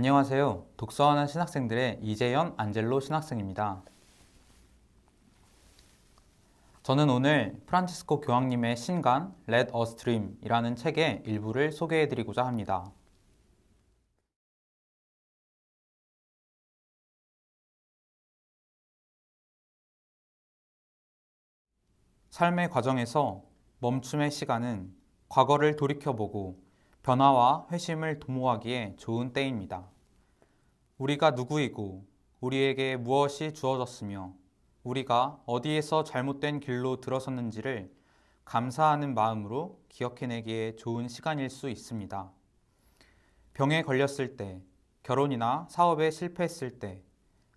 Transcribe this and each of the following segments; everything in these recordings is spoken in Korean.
안녕하세요. 독서하는 신학생들의 이재현 안젤로 신학생입니다. 저는 오늘 프란치스코 교황님의 신간 Let Us Dream이라는 책의 일부를 소개해드리고자 합니다. 삶의 과정에서 멈춤의 시간은 과거를 돌이켜보고 변화와 회심을 도모하기에 좋은 때입니다. 우리가 누구이고 우리에게 무엇이 주어졌으며 우리가 어디에서 잘못된 길로 들어섰는지를 감사하는 마음으로 기억해내기에 좋은 시간일 수 있습니다. 병에 걸렸을 때, 결혼이나 사업에 실패했을 때,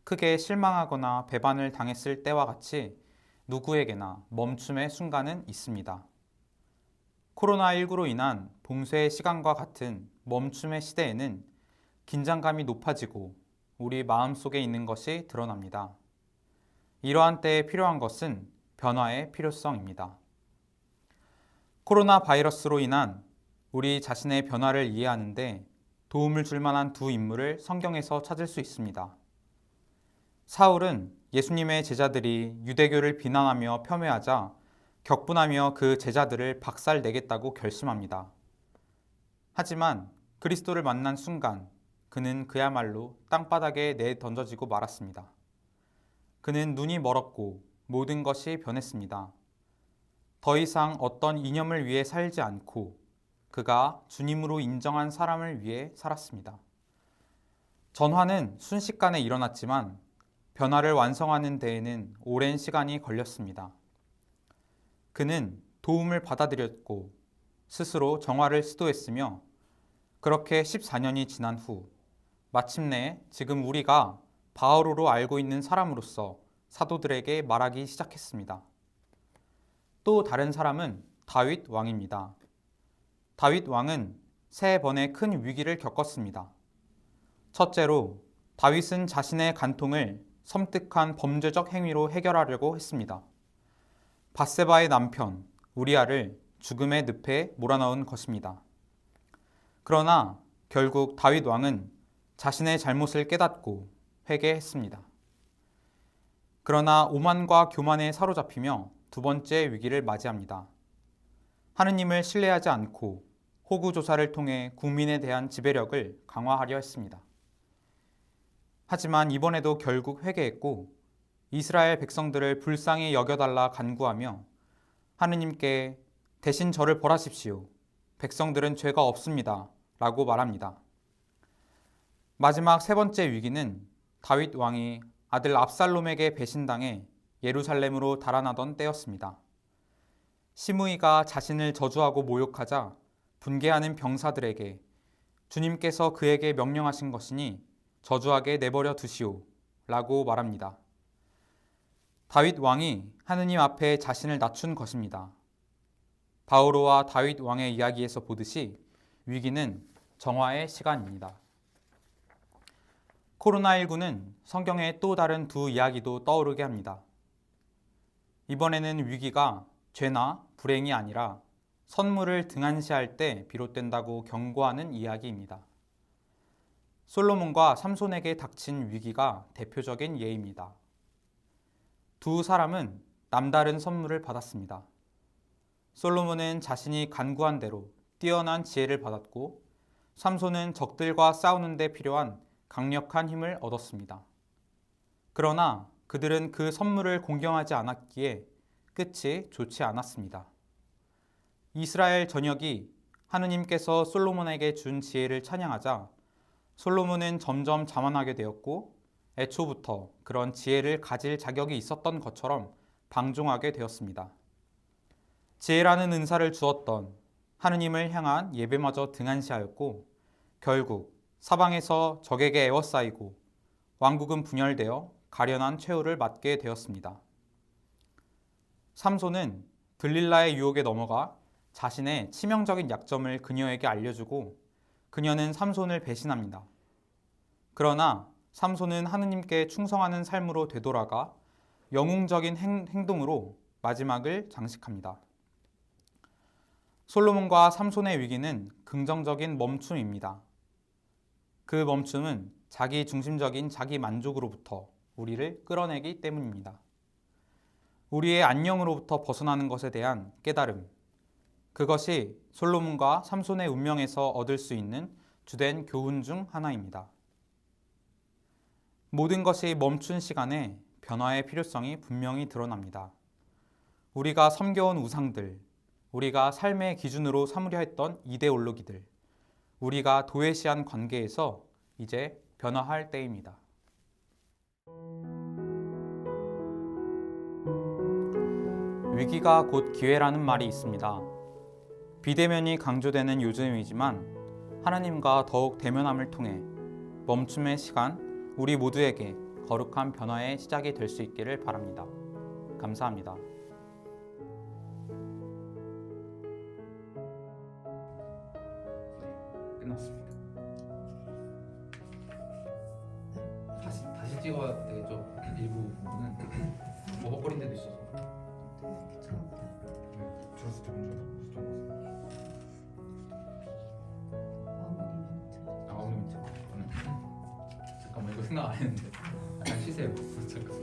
크게 실망하거나 배반을 당했을 때와 같이 누구에게나 멈춤의 순간은 있습니다. 코로나19로 인한 봉쇄의 시간과 같은 멈춤의 시대에는 긴장감이 높아지고 우리 마음속에 있는 것이 드러납니다. 이러한 때에 필요한 것은 변화의 필요성입니다. 코로나 바이러스로 인한 우리 자신의 변화를 이해하는데 도움을 줄 만한 두 인물을 성경에서 찾을 수 있습니다. 사울은 예수님의 제자들이 유대교를 비난하며 폄훼하자 격분하며 그 제자들을 박살내겠다고 결심합니다. 하지만 그리스도를 만난 순간 그는 그야말로 땅바닥에 내던져지고 말았습니다. 그는 눈이 멀었고 모든 것이 변했습니다. 더 이상 어떤 이념을 위해 살지 않고 그가 주님으로 인정한 사람을 위해 살았습니다. 전환은 순식간에 일어났지만 변화를 완성하는 데에는 오랜 시간이 걸렸습니다. 그는 도움을 받아들였고 스스로 정화를 시도했으며 그렇게 14년이 지난 후 마침내 지금 우리가 바오로로 알고 있는 사람으로서 사도들에게 말하기 시작했습니다. 또 다른 사람은 다윗 왕입니다. 다윗 왕은 세 번의 큰 위기를 겪었습니다. 첫째로 다윗은 자신의 간통을 섬뜩한 범죄적 행위로 해결하려고 했습니다. 밧세바의 남편 우리아를 죽음의 늪에 몰아넣은 것입니다. 그러나 결국 다윗 왕은 자신의 잘못을 깨닫고 회개했습니다. 그러나 오만과 교만에 사로잡히며 두 번째 위기를 맞이합니다. 하느님을 신뢰하지 않고 호구조사를 통해 국민에 대한 지배력을 강화하려 했습니다. 하지만 이번에도 결국 회개했고 이스라엘 백성들을 불쌍히 여겨달라 간구하며 하느님께 대신 저를 벌하십시오. 백성들은 죄가 없습니다. 라고 말합니다. 마지막 세 번째 위기는 다윗 왕이 아들 압살롬에게 배신당해 예루살렘으로 달아나던 때였습니다. 시므이가 자신을 저주하고 모욕하자 분개하는 병사들에게 주님께서 그에게 명령하신 것이니 저주하게 내버려 두시오 라고 말합니다. 다윗 왕이 하느님 앞에 자신을 낮춘 것입니다. 바오로와 다윗 왕의 이야기에서 보듯이 위기는 정화의 시간입니다. 코로나19는 성경의 또 다른 두 이야기도 떠오르게 합니다. 이번에는 위기가 죄나 불행이 아니라 선물을 등한시할 때 비롯된다고 경고하는 이야기입니다. 솔로몬과 삼손에게 닥친 위기가 대표적인 예입니다. 두 사람은 남다른 선물을 받았습니다. 솔로몬은 자신이 간구한 대로 뛰어난 지혜를 받았고 삼손은 적들과 싸우는 데 필요한 강력한 힘을 얻었습니다. 그러나 그들은 그 선물을 공경하지 않았기에 끝이 좋지 않았습니다. 이스라엘 전역이 하느님께서 솔로몬에게 준 지혜를 찬양하자 솔로몬은 점점 자만하게 되었고 애초부터 그런 지혜를 가질 자격이 있었던 것처럼 방종하게 되었습니다. 지혜라는 은사를 주었던 하느님을 향한 예배마저 등한시하였고 결국 사방에서 적에게 에워싸이고 왕국은 분열되어 가련한 최후를 맞게 되었습니다. 삼손은 들릴라의 유혹에 넘어가 자신의 치명적인 약점을 그녀에게 알려주고 그녀는 삼손을 배신합니다. 그러나 삼손은 하느님께 충성하는 삶으로 되돌아가 영웅적인 행동으로 마지막을 장식합니다. 솔로몬과 삼손의 위기는 긍정적인 멈춤입니다. 그 멈춤은 자기 중심적인 자기 만족으로부터 우리를 끌어내기 때문입니다. 우리의 안녕으로부터 벗어나는 것에 대한 깨달음, 그것이 솔로몬과 삼손의 운명에서 얻을 수 있는 주된 교훈 중 하나입니다. 모든 것이 멈춘 시간에 변화의 필요성이 분명히 드러납니다. 우리가 섬겨온 우상들, 우리가 삶의 기준으로 삼으려 했던 이데올로기들, 우리가 도외시한 관계에서 이제 변화할 때입니다. 위기가 곧 기회라는 말이 있습니다. 비대면이 강조되는 요즘이지만 하나님과 더욱 대면함을 통해 멈춤의 시간, 우리 모두에게 거룩한 변화의 시작이 될 수 있기를 바랍니다. 감사합니다. 끝났습니다. 다시 찍어야 되겠죠? 일부 부분은 버벅거린 데도 있어서. 들었을 때 먼저 마무리 멘트. 잠깐만 이거 생각 안 했는데. 잠깐 쉬세요. 잠깐.